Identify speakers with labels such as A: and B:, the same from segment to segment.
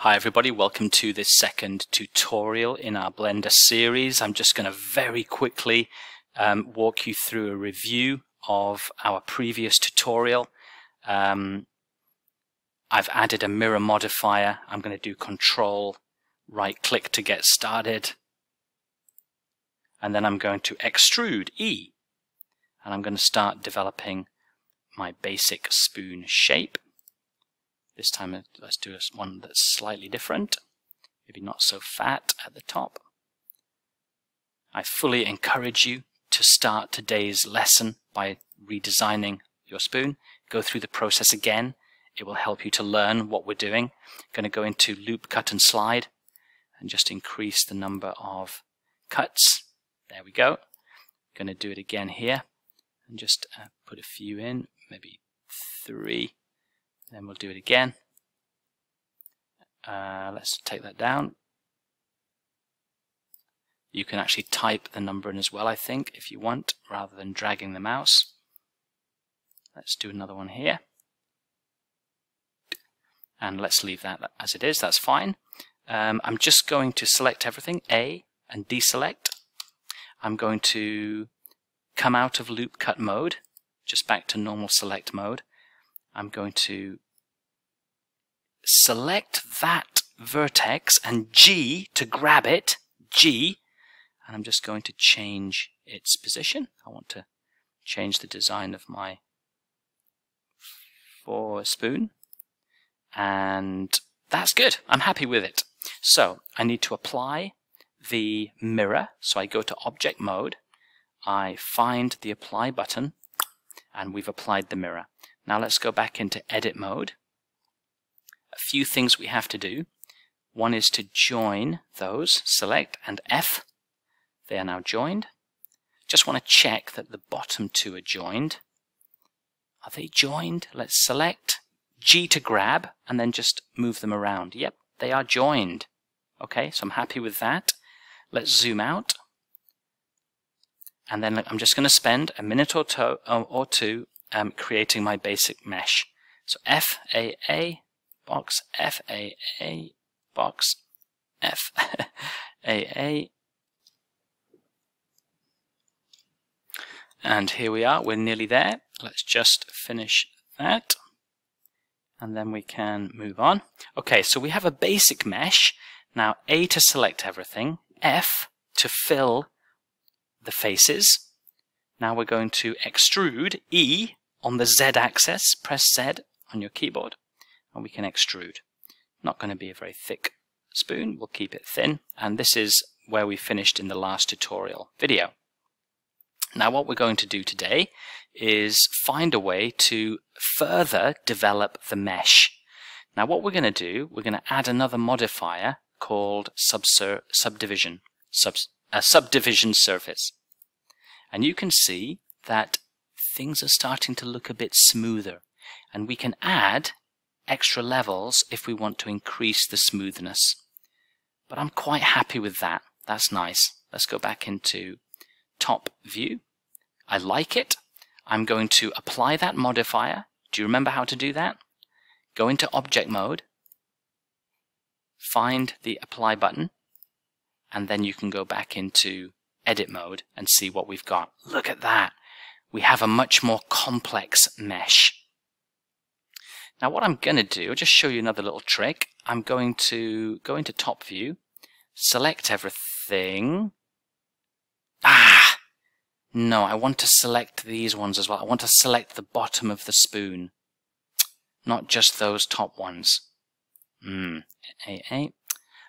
A: Hi everybody, welcome to this second tutorial in our Blender series. I'm just going to very quickly walk you through a review of our previous tutorial. I've added a mirror modifier. I'm going to do Control right click to get started, and then I'm going to extrude E, and I'm going to start developing my basic spoon shape. This time let's do one that's slightly different, maybe not so fat at the top. I fully encourage you to start today's lesson by redesigning your spoon. Go through the process again. It will help you to learn what we're doing. I'm going to go into loop, cut and slide and just increase the number of cuts. There we go. I'm going to do it again here and just put a few in, maybe 3. Then we'll do it again. Let's take that down. You can actually type the number in as well, I think, if you want, rather than dragging the mouse. Let's do another one here. And let's leave that as it is, that's fine. I'm just going to select everything, A, and deselect. I'm going to come out of loop cut mode, just back to normal select mode. I'm going to select that vertex and G to grab it, G, and I'm just going to change its position. I want to change the design of my spoon, and that's good. I'm happy with it. So I need to apply the mirror, so I go to object mode, I find the apply button, and we've applied the mirror. Now let's go back into edit mode. A few things we have to do. One is to join those, select and F. They are now joined. Just want to check that the bottom two are joined. Are they joined? Let's select G to grab and then just move them around. Yep, they are joined. Okay, so I'm happy with that. Let's zoom out. And then I'm just going to spend a minute or two creating my basic mesh. So FAA box, FAA box, FAA. And here we are, we're nearly there. Let's just finish that. And then we can move on. Okay, so we have a basic mesh. Now A to select everything, F to fill the faces. Now we're going to extrude E on the Z axis. Press Z on your keyboard and we can extrude. Not going to be a very thick spoon, we'll keep it thin, and this is where we finished in the last tutorial video. Now what we're going to do today is find a way to further develop the mesh. Now what we're going to do, we're going to add another modifier called subdivision surface. And you can see that things are starting to look a bit smoother, and we can add extra levels if we want to increase the smoothness. But I'm quite happy with that. That's nice. Let's go back into top view. I like it. I'm going to apply that modifier. Do you remember how to do that? Go into object mode, find the apply button, and then you can go back into edit mode and see what we've got. Look at that. We have a much more complex mesh. Now what I'm going to do, I'll just show you another little trick. I'm going to go into top view, select everything. No, I want to select these ones as well. I want to select the bottom of the spoon, not just those top ones.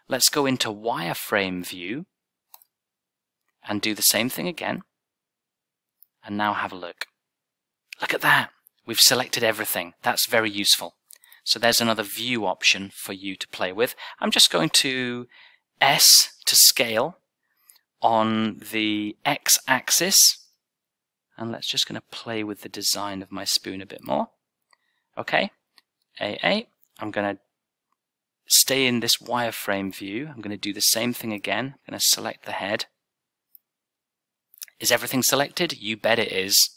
A: Let's go into wireframe view and do the same thing again. And now have a look. Look at that. We've selected everything. That's very useful. So there's another view option for you to play with. I'm just going to S to scale on the X axis. And let's just going to play with the design of my spoon a bit more. Okay. AA. I'm going to stay in this wireframe view. I'm going to do the same thing again. I'm going to select the head. Is everything selected? You bet it is.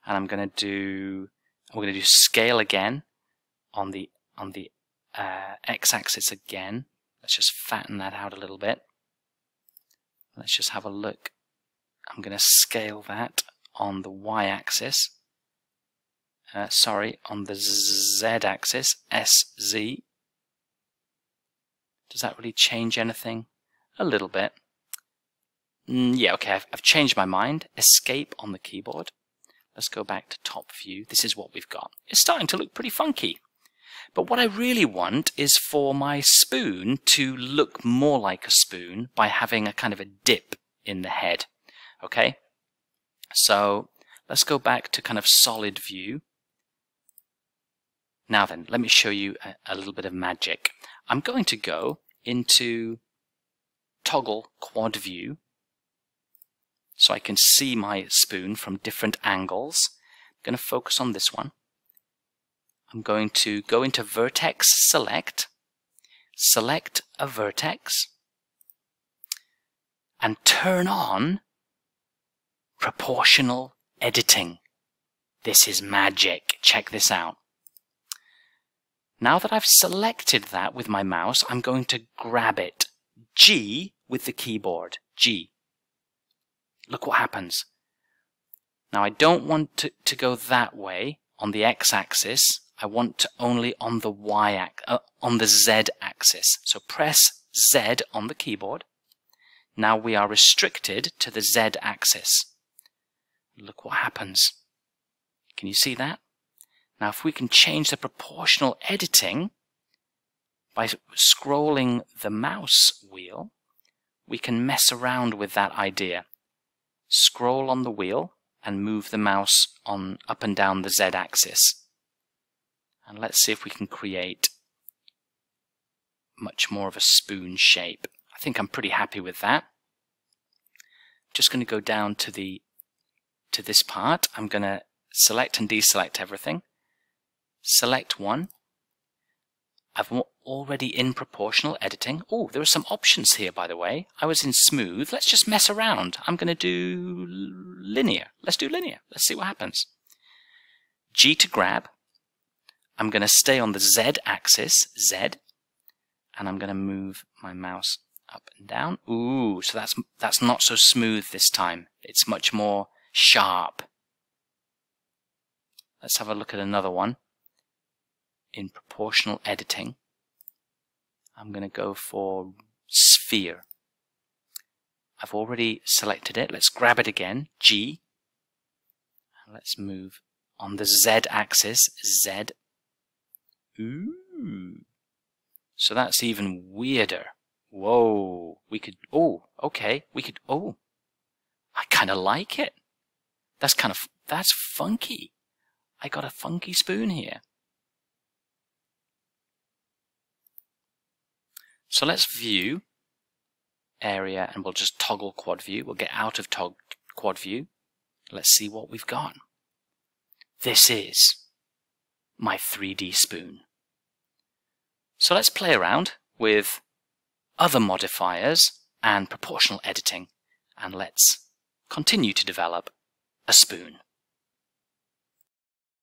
A: And we're going to do scale again on the x-axis again. Let's just fatten that out a little bit. Let's just have a look. I'm going to scale that on the y-axis. Sorry, on the z-axis, SZ. Does that really change anything? A little bit. Yeah, okay, I've changed my mind. Escape on the keyboard. Let's go back to top view. This is what we've got. It's starting to look pretty funky. But what I really want is for my spoon to look more like a spoon by having a kind of a dip in the head. Okay? So let's go back to kind of solid view. Now then, let me show you a little bit of magic. I'm going to go into toggle quad view so I can see my spoon from different angles. I'm going to focus on this one. I'm going to go into vertex select, select a vertex, and turn on proportional editing. This is magic. Check this out. Now that I've selected that with my mouse, I'm going to grab it. G with the keyboard. G. Look what happens. Now I don't want to go that way on the x-axis. I want to only on the on the z-axis. So press Z on the keyboard. Now we are restricted to the z-axis. Look what happens. Can you see that? Now if we can change the proportional editing by scrolling the mouse wheel, we can mess around with that idea. Scroll on the wheel and move the mouse on up and down the z-axis. And let's see if we can create much more of a spoon shape. I think I'm pretty happy with that. Just going to go down to this part. I'm going to select and deselect everything. Select one. I'm already in proportional editing. Oh, there are some options here, by the way. I was in smooth. Let's just mess around. I'm going to do linear. Let's do linear. Let's see what happens. G to grab. I'm going to stay on the z-axis, Z, and I'm going to move my mouse up and down. Ooh, so that's not so smooth this time. It's much more sharp. Let's have a look at another one. In proportional editing, I'm going to go for sphere. I've already selected it. Let's grab it again, G, and let's move on the Z-axis, Z. Ooh, so that's even weirder. Whoa, we could, oh, okay, we could, oh, I kind of like it. That's funky. I got a funky spoon here. So let's view area and we'll just toggle quad view. We'll get out of quad view. Let's see what we've got. This is my 3D spoon. So let's play around with other modifiers and proportional editing, and let's continue to develop a spoon.